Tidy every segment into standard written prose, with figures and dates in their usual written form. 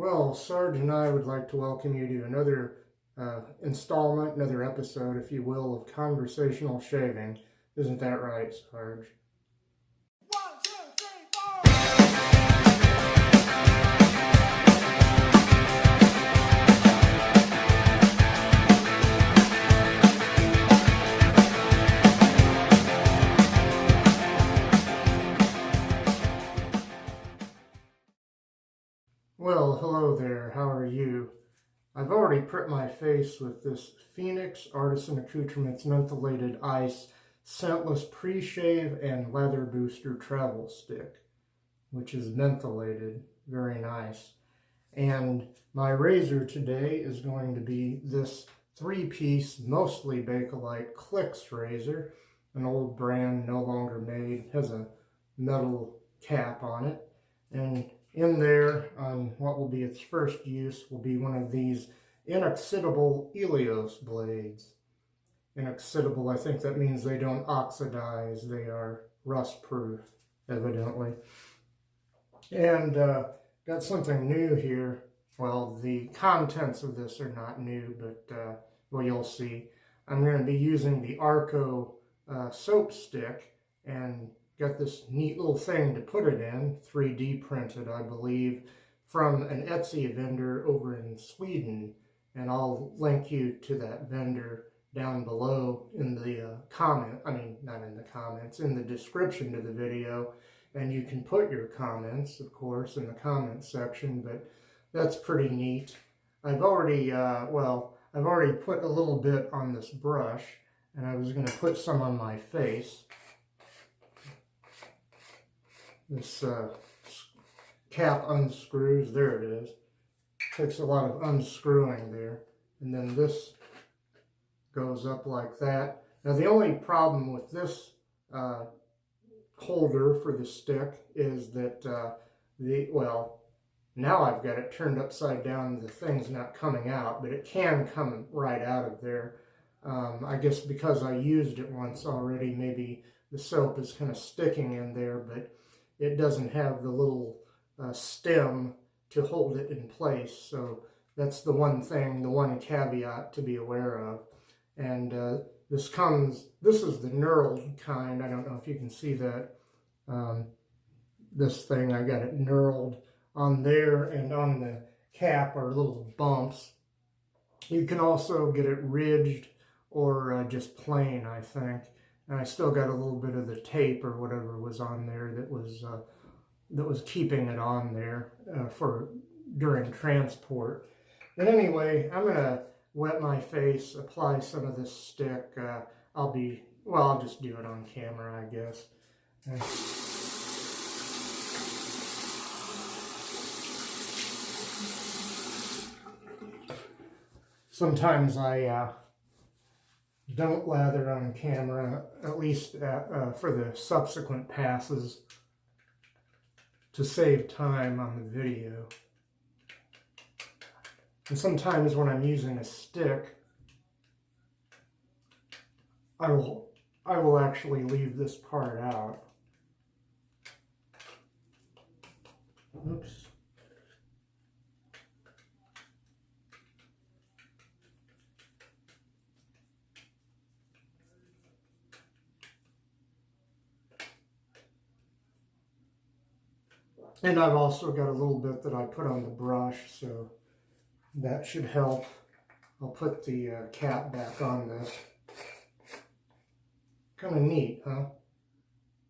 Well, Sarge and I would like to welcome you to another installment, another episode, if you will, of Conversational Shaving. Isn't that right, Sarge? 1, 2, 3, 4. Well, hello there. How are you? I've already pricked my face with this Phoenix Artisan Accoutrements Mentholated Ice Scentless Pre-Shave and Leather Booster Travel Stick, which is mentholated. Very nice. And my razor today is going to be this 3-piece, mostly Bakelite Clix razor, an old brand, no longer made, has a metal cap on it. And in there, on what will be its first use, will be one of these inoxidable Elios blades. Inoxidable, I think that means they don't oxidize. They are rust-proof, evidently. And got something new here. Well, the contents of this are not new, but well, you'll see. I'm going to be using the Arko soap stick and got this neat little thing to put it in, 3D printed, I believe, from an Etsy vendor over in Sweden. And I'll link you to that vendor down below in the in the description to the video. And you can put your comments, of course, in the comments section, but that's pretty neat. I've already put a little bit on this brush, and I was going to put some on my face. This cap unscrews, there it is. Takes a lot of unscrewing there. And then this goes up like that. Now the only problem with this holder for the stick is that now I've got it turned upside down, the thing's not coming out, but it can come right out of there. I guess because I used it once already, maybe the soap is kind of sticking in there, but it doesn't have the little stem to hold it in place. So that's the one thing, the one caveat to be aware of. And this is the knurled kind. I don't know if you can see that. This thing, I got it knurled on there, and on the cap are little bumps. You can also get it ridged or just plain, I think. And I still got a little bit of the tape or whatever was on there that was keeping it on there for during transport. But anyway, I'm gonna wet my face, apply some of this stick. I'll just do it on camera, I guess. Sometimes I don't lather on camera, at least for the subsequent passes, to save time on the video. And sometimes when I'm using a stick, I will actually leave this part out. Oops. And I've also got a little bit that I put on the brush, so that should help. I'll put the cap back on this. Kind of neat, huh?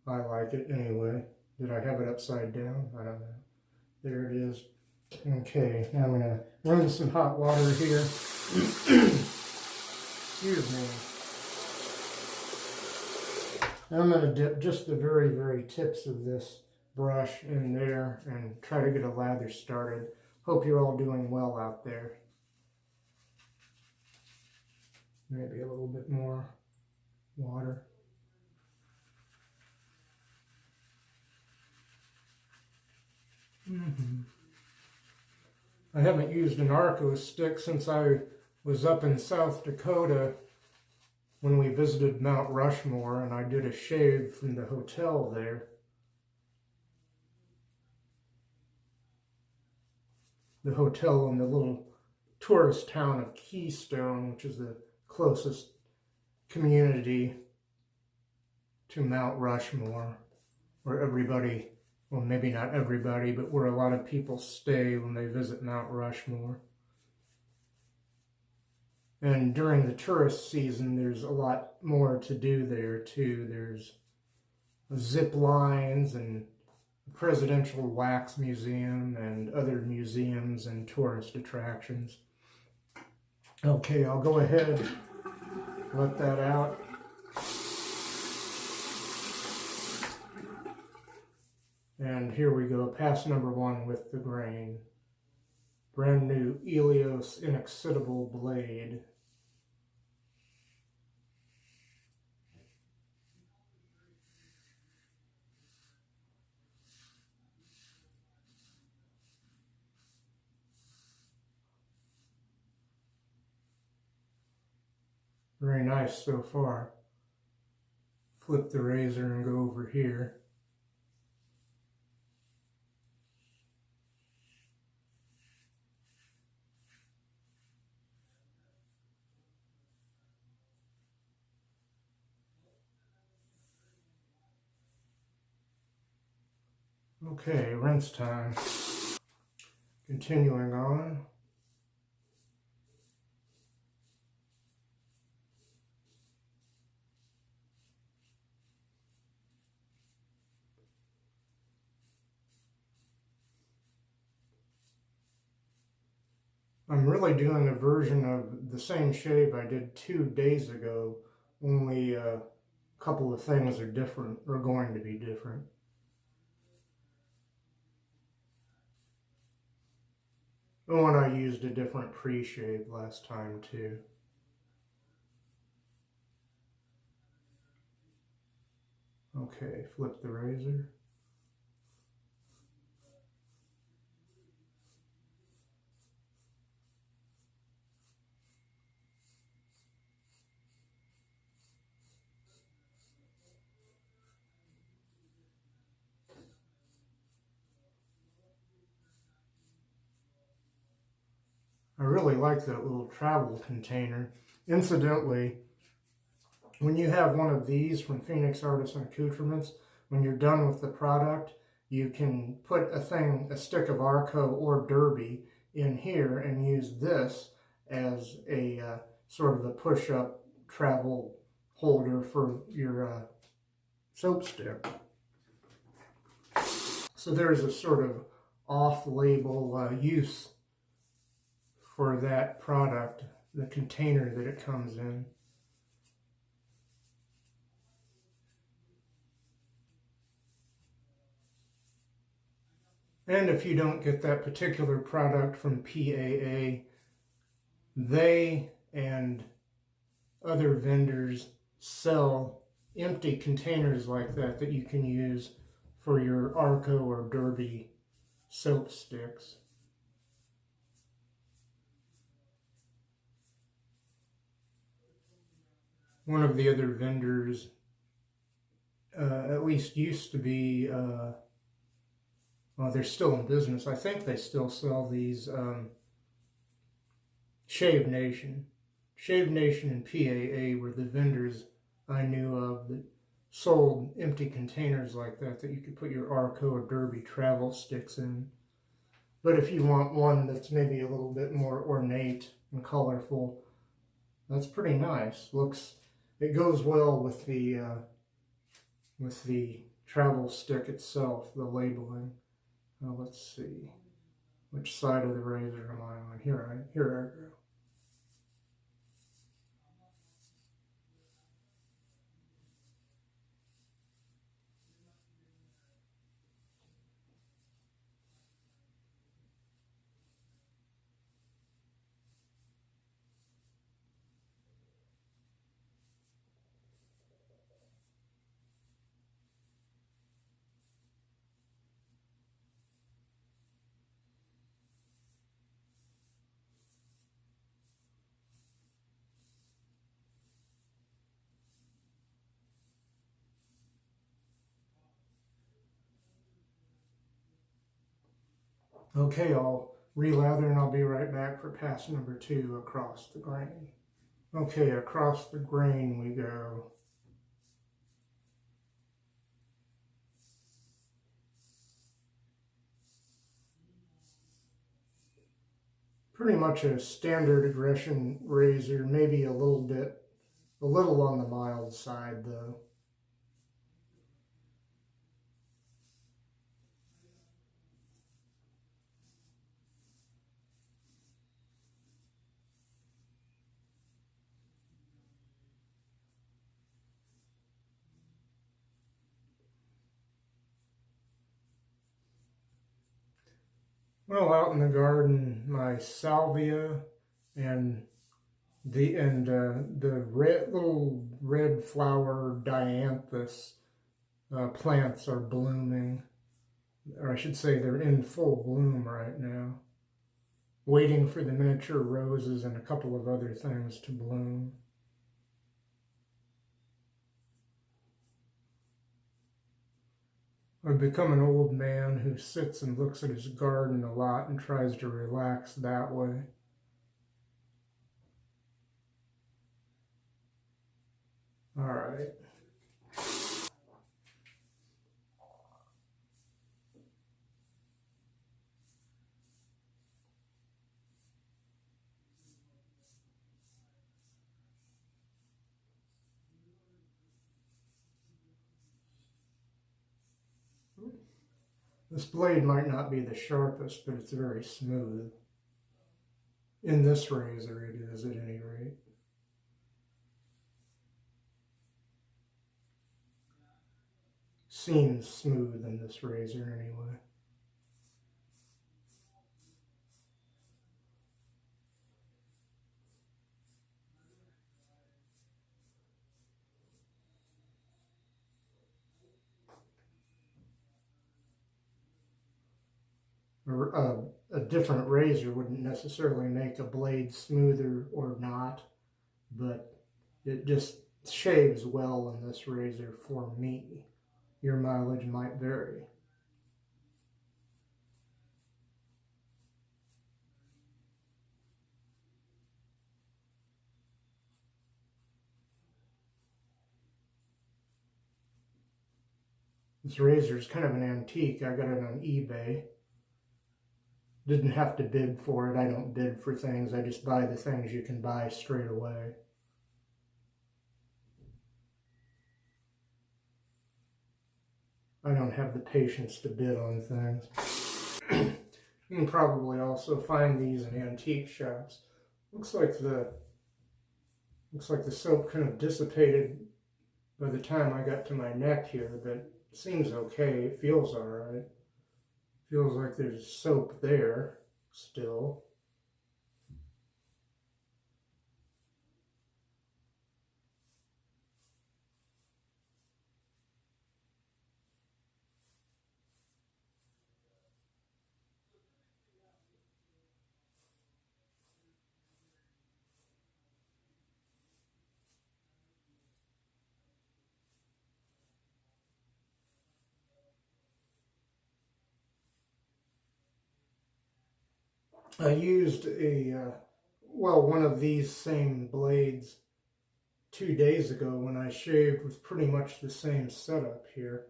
I like it anyway. Did I have it upside down? I don't know. There it is. Okay, now I'm going to run some hot water here. Excuse me. I'm going to dip just the very, very tips of this brush in there and try to get a lather started. Hope you're all doing well out there. Maybe a little bit more water. I haven't used an Arko stick since I was up in South Dakota when we visited Mount Rushmore, and I did a shave from the hotel there. the hotel in the little tourist town of Keystone, which is the closest community to Mount Rushmore, where everybody, well, maybe not everybody, but where a lot of people stay when they visit Mount Rushmore. And during the tourist season, there's a lot more to do there too. There's zip lines and a presidential wax museum and other museums and tourist attractions. Okay, I'll go ahead, let that out. And here we go, pass number 1 with the grain. Brand new Elios Inoxidable blade. Very nice so far. Flip the razor and go over here. Okay, rinse time. Continuing on. I'm really doing a version of the same shave I did 2 days ago, only a couple of things are different, or going to be different. Oh, and I used a different pre-shave last time too. Okay, flip the razor. I really like that little travel container. Incidentally, when you have one of these from Phoenix Artisan Accoutrements, when you're done with the product, you can put a stick of Arko or Derby in here and use this as a sort of a push-up travel holder for your soap stick. So there's a sort of off-label use for that product, the container that it comes in. And if you don't get that particular product from PAA, they and other vendors sell empty containers like that you can use for your Arko or Derby soap sticks. One of the other vendors, at least used to be, well, they're still in business. I think they still sell these Shave Nation. Shave Nation and PAA were the vendors I knew of that sold empty containers like that you could put your Arko or Derby travel sticks in. But if you want one that's maybe a little bit more ornate and colorful, that's pretty nice. It goes well with the travel stick itself, the labeling. Now let's see, which side of the razor am I on? Here I go. Okay, I'll relather, and I'll be right back for pass number 2 across the grain. Okay, across the grain we go. Pretty much a standard aggression razor, maybe a little on the mild side though. Well, out in the garden, my salvia and the little red flower dianthus plants are blooming, or I should say they're in full bloom right now, waiting for the miniature roses and a couple of other things to bloom. I've become an old man who sits and looks at his garden a lot and tries to relax that way. All right. This blade might not be the sharpest, but it's very smooth. In this razor it is, at any rate. Seems smooth in this razor anyway. A different razor wouldn't necessarily make a blade smoother or not, but it just shaves well in this razor for me. Your mileage might vary. This razor is kind of an antique. I got it on eBay. Didn't have to bid for it. I don't bid for things. I just buy the things you can buy straight away. I don't have the patience to bid on things. You can probably also find these in antique shops. Looks like the soap kind of dissipated by the time I got to my neck here, but it seems okay. It feels all right. Feels like there's soap there still. I used one of these same blades 2 days ago when I shaved with pretty much the same setup here,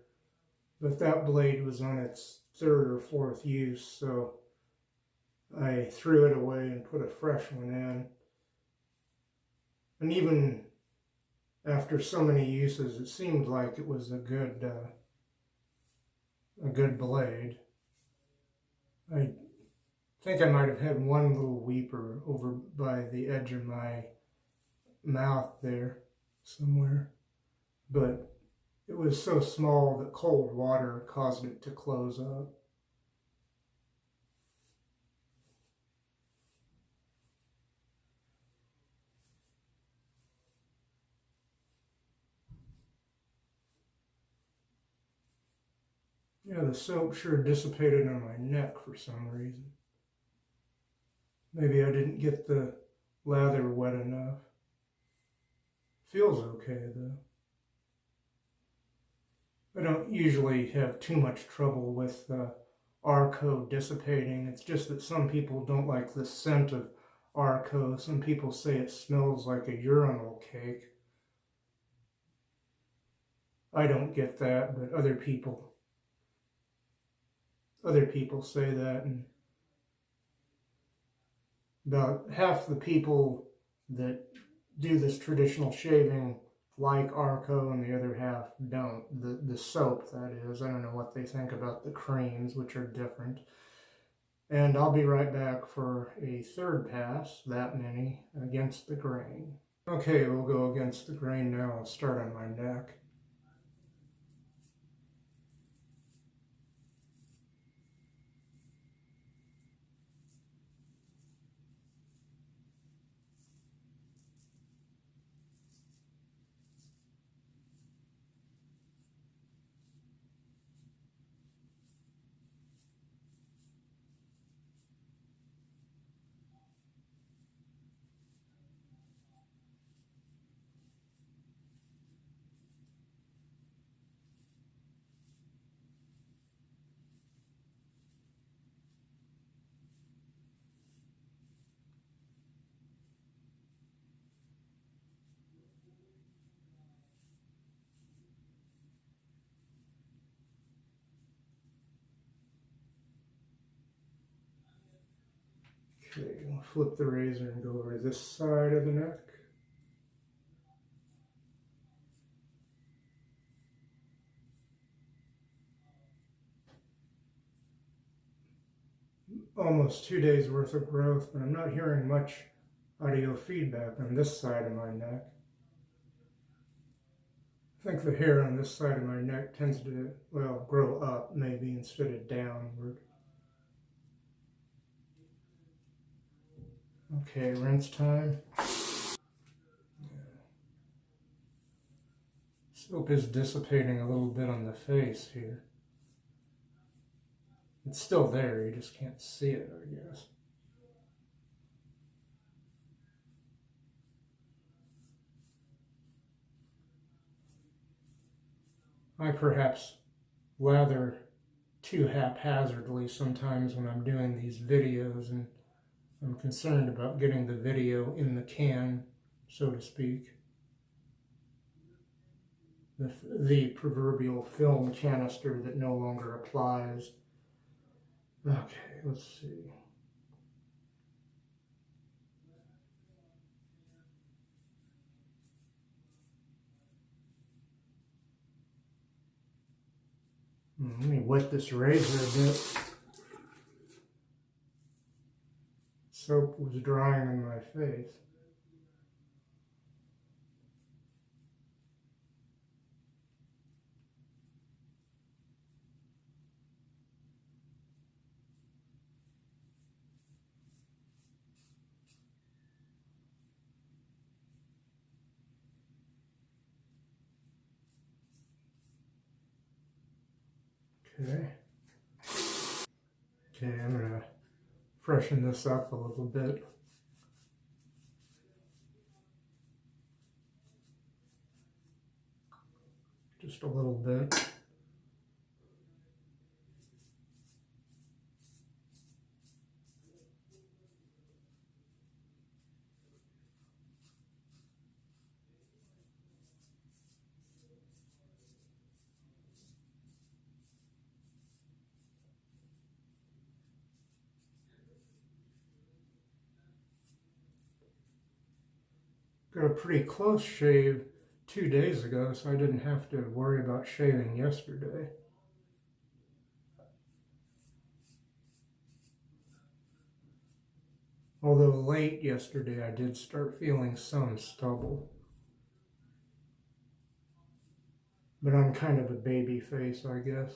but that blade was on its 3rd or 4th use, so I threw it away and put a fresh one in. And even after so many uses, it seemed like it was a good blade. I think I might have had one little weeper over by the edge of my mouth there somewhere, but it was so small that cold water caused it to close up. Yeah, the soap sure dissipated on my neck for some reason. Maybe I didn't get the lather wet enough. Feels okay though. I don't usually have too much trouble with Arko dissipating. It's just that some people don't like the scent of Arko. Some people say it smells like a urinal cake. I don't get that, but other people say that, and about half the people that do this traditional shaving like Arko, and the other half don't. The soap, that is. I don't know what they think about the creams, which are different. And I'll be right back for a third pass, that many, against the grain. Okay, we'll go against the grain now. I'll start on my neck. Okay, I'll flip the razor and go over to this side of the neck. Almost 2 days worth of growth, but I'm not hearing much audio feedback on this side of my neck. I think the hair on this side of my neck tends to, well, grow up maybe instead of downward. Okay, rinse time. Soap is dissipating a little bit on the face here. It's still there, you just can't see it, I guess. I perhaps lather too haphazardly sometimes when I'm doing these videos, and I'm concerned about getting the video in the can, so to speak. The proverbial film canister that no longer applies. Okay, let's see. Let me wet this razor a bit. Soap was drying on my face. Okay. Okay, I'm gonna freshen this up a little bit. Just a little bit. Got a pretty close shave 2 days ago, so I didn't have to worry about shaving yesterday. Although late yesterday I did start feeling some stubble. But I'm kind of a baby face, I guess.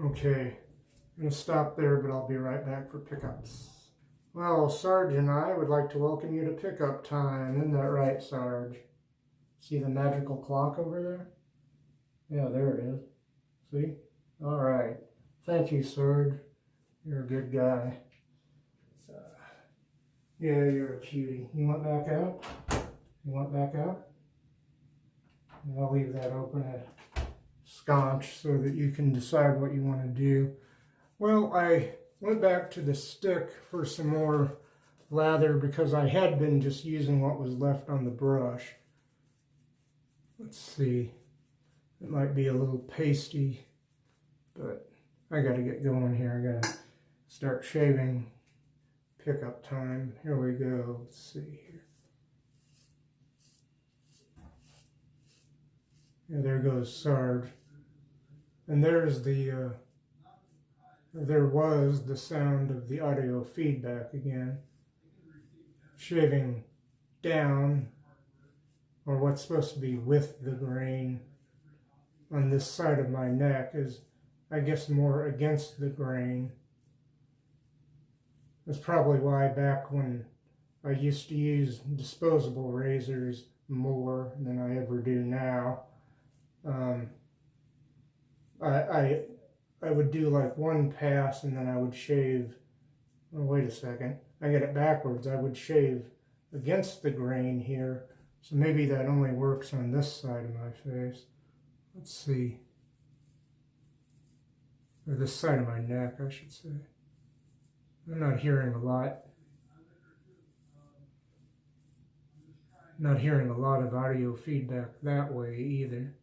Okay, I'm going to stop there, but I'll be right back for pickups. Well, Sarge and I would like to welcome you to pickup time. Isn't that right, Sarge? See the magical clock over there? Yeah, there it is. See? All right. Thank you, Sarge. You're a good guy. Yeah, you're a cutie. You want back out? You want back out? And I'll leave that open at sconce so that you can decide what you want to do. Well, I went back to the stick for some more lather because I had been just using what was left on the brush. Let's see. It might be a little pasty, but I got to get going here. I got to start shaving. Pickup time. Here we go. Let's see here. Yeah, there goes Sarge. And there's the, there was the sound of the audio feedback again. Shaving down, or what's supposed to be with the grain on this side of my neck is, I guess, more against the grain. That's probably why back when I used to use disposable razors more than I ever do now, I would do like one pass and then I would shave. Oh, wait a second, I get it backwards. I would shave against the grain here, so maybe that only works on this side of my face. Let's see, or this side of my neck, I should say. I'm not hearing a lot. Not hearing a lot of audio feedback that way either.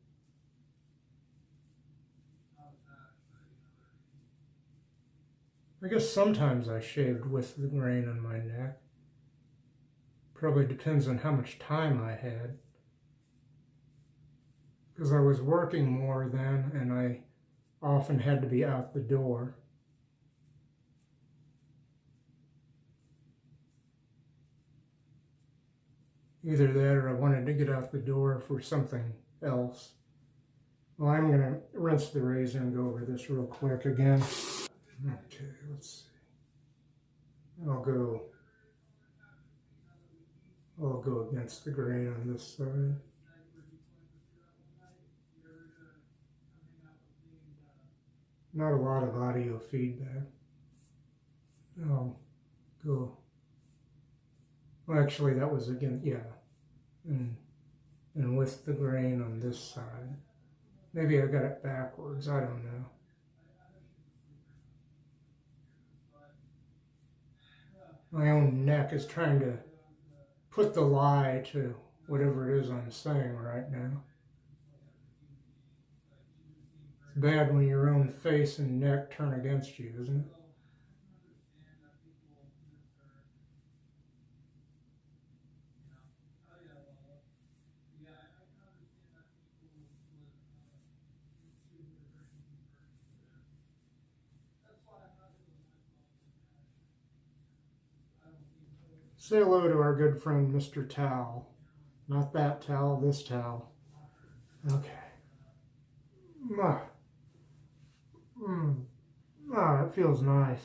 I guess sometimes I shaved with the grain on my neck. Probably depends on how much time I had. Because I was working more then and I often had to be out the door. Either that or I wanted to get out the door for something else. Well, I'm going to rinse the razor and go over this real quick again. Okay, let's see. I'll go against the grain on this side. Not a lot of audio feedback. I'll go. Well, actually, that was again, yeah. And with the grain on this side. Maybe I got it backwards, I don't know. My own neck is trying to put the lie to whatever it is I'm saying right now. It's bad when your own face and neck turn against you, isn't it? Say hello to our good friend, Mr. Towel. Not that towel, this towel. Okay. That feels nice.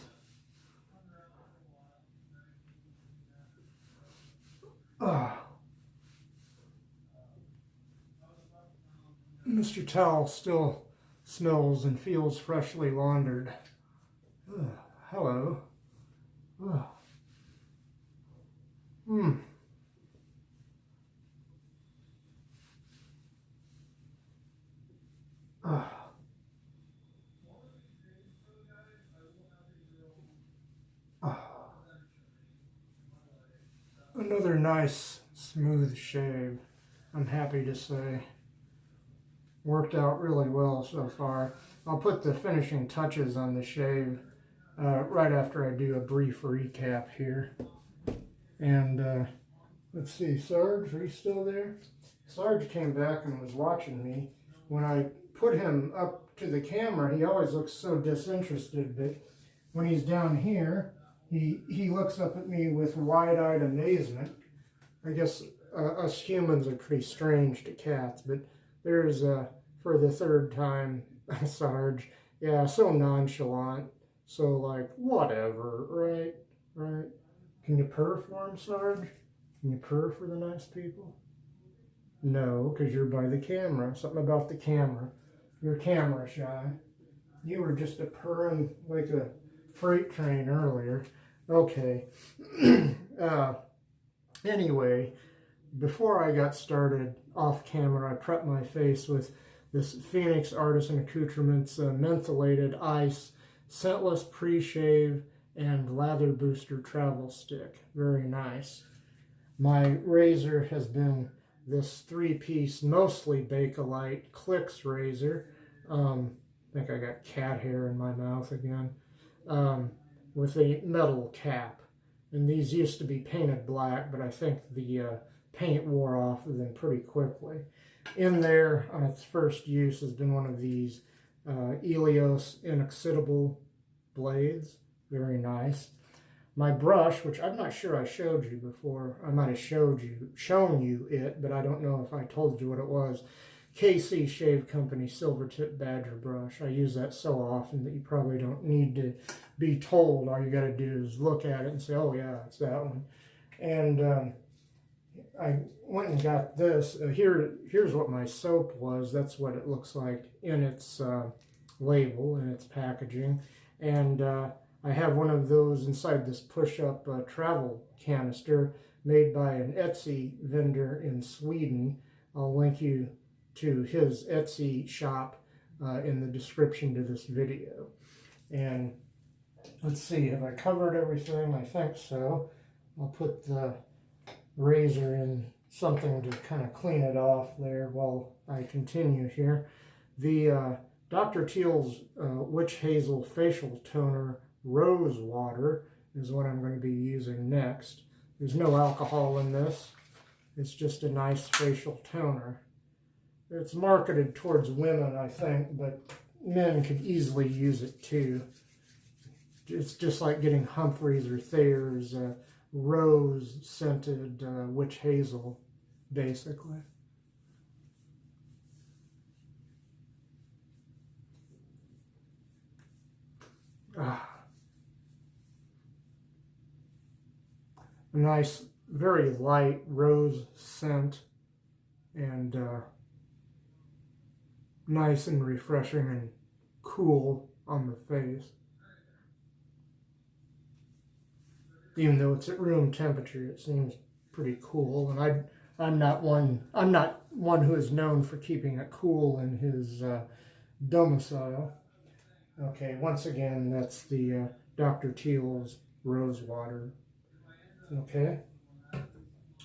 Mr. Towel still smells and feels freshly laundered. Hello. Another nice, smooth shave, I'm happy to say. Worked out really well so far. I'll put the finishing touches on the shave right after I do a brief recap here. And let's see, Sarge, are you still there? Sarge came back and was watching me. When I put him up to the camera, he always looks so disinterested, but when he's down here, he looks up at me with wide-eyed amazement. I guess us humans are pretty strange to cats, but there's, for the third time, Sarge, Yeah, so nonchalant. So like, whatever, right? Right? Can you purr for him, Sarge? Can you purr for the nice people? No, because you're by the camera. Something about the camera. You're camera shy. You were just a purring like a freight train earlier. Okay. Anyway, before I got started off camera, I prepped my face with this Phoenix Artisan Accoutrements Mentholated Ice Scentless Pre-Shave and Lather Booster Travel Stick. Very nice. My razor has been this 3-piece, mostly Bakelite Clix razor. I think I got cat hair in my mouth again. With a metal cap. And these used to be painted black, but I think the paint wore off of them pretty quickly. In there, on its first use, has been one of these Elios inoxidable blades. Very nice. My brush, which I'm not sure I showed you before. I might have shown you it, but I don't know if I told you what it was. KC Shave Company Silvertip Badger Brush. I use that so often that you probably don't need to be told. All you got to do is look at it and say, oh yeah, it's that one. And I went and got this. Here's what my soap was. That's what it looks like in its label, in its packaging. And I have one of those inside this push-up travel canister made by an Etsy vendor in Sweden. I'll link you to his Etsy shop in the description to this video. And let's see, have I covered everything? I think so. I'll put the razor in something to kind of clean it off there while I continue here. The Dr. Teal's Witch Hazel Facial Toner Rose Water is what I'm going to be using next. There's no alcohol in this. It's just a nice facial toner. It's marketed towards women, I think, but men could easily use it too. It's just like getting Humphreys or Thayer's rose-scented witch hazel, basically. A nice, very light rose scent, and nice and refreshing and cool on the face. Even though it's at room temperature, it seems pretty cool. And I'm not one who is known for keeping it cool in his domicile. Okay, once again, that's the Dr. Teal's Rose Water. Okay,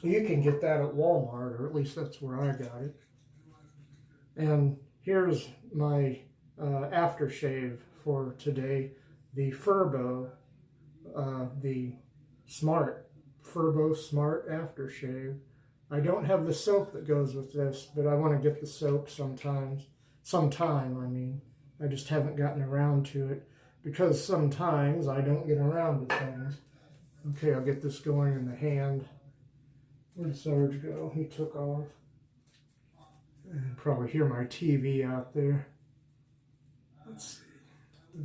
you can get that at Walmart, or at least that's where I got it. And here's my aftershave for today, the Furbo, the Furbo Smart aftershave. I don't have the soap that goes with this, but I want to get the soap sometime, I mean. I just haven't gotten around to it, because sometimes I don't get around to things. Okay, I'll get this going in the hand. Where'd Sarge go? He took off. You can probably hear my TV out there. Let's see.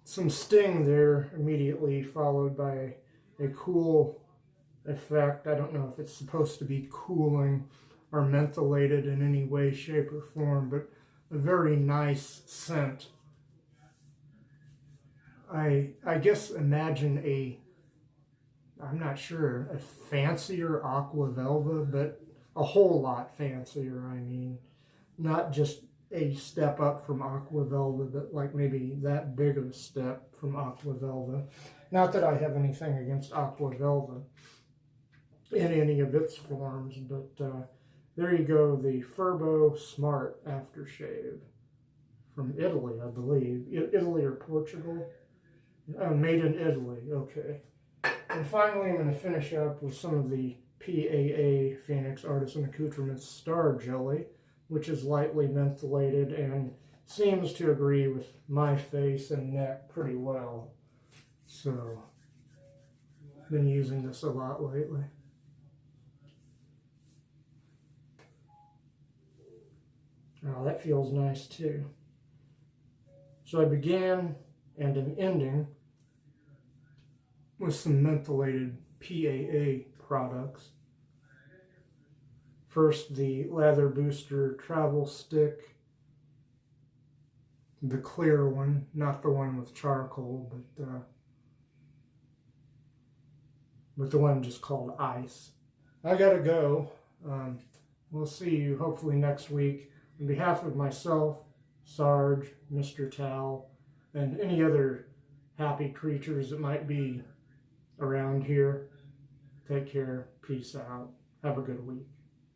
Some sting there immediately, followed by a cool effect. I don't know if it's supposed to be cooling or mentholated in any way, shape, or form, but a very nice scent. I guess imagine I'm not sure, a fancier Aqua Velva, but a whole lot fancier, I mean. Not just a step up from Aqua Velva, but like maybe that big of a step from Aqua Velva. Not that I have anything against Aqua Velva in any of its forms, but there you go, the Furbo Smart aftershave from Italy, I believe. Italy or Portugal? Made in Italy, okay. And finally, I'm going to finish up with some of the PAA Phoenix Artisan Accoutrements Star Jelly, which is lightly mentholated and seems to agree with my face and neck pretty well. So, been using this a lot lately. Oh, that feels nice too. So I began and am ending with some mentholated PAA products. First, the Lather Booster Travel Stick, the clear one, not the one with charcoal, but the one just called Ice. I gotta go. We'll see you hopefully next week. On behalf of myself, Sarge, Mr. Teal, and any other happy creatures that might be around here, take care, peace out, have a good week.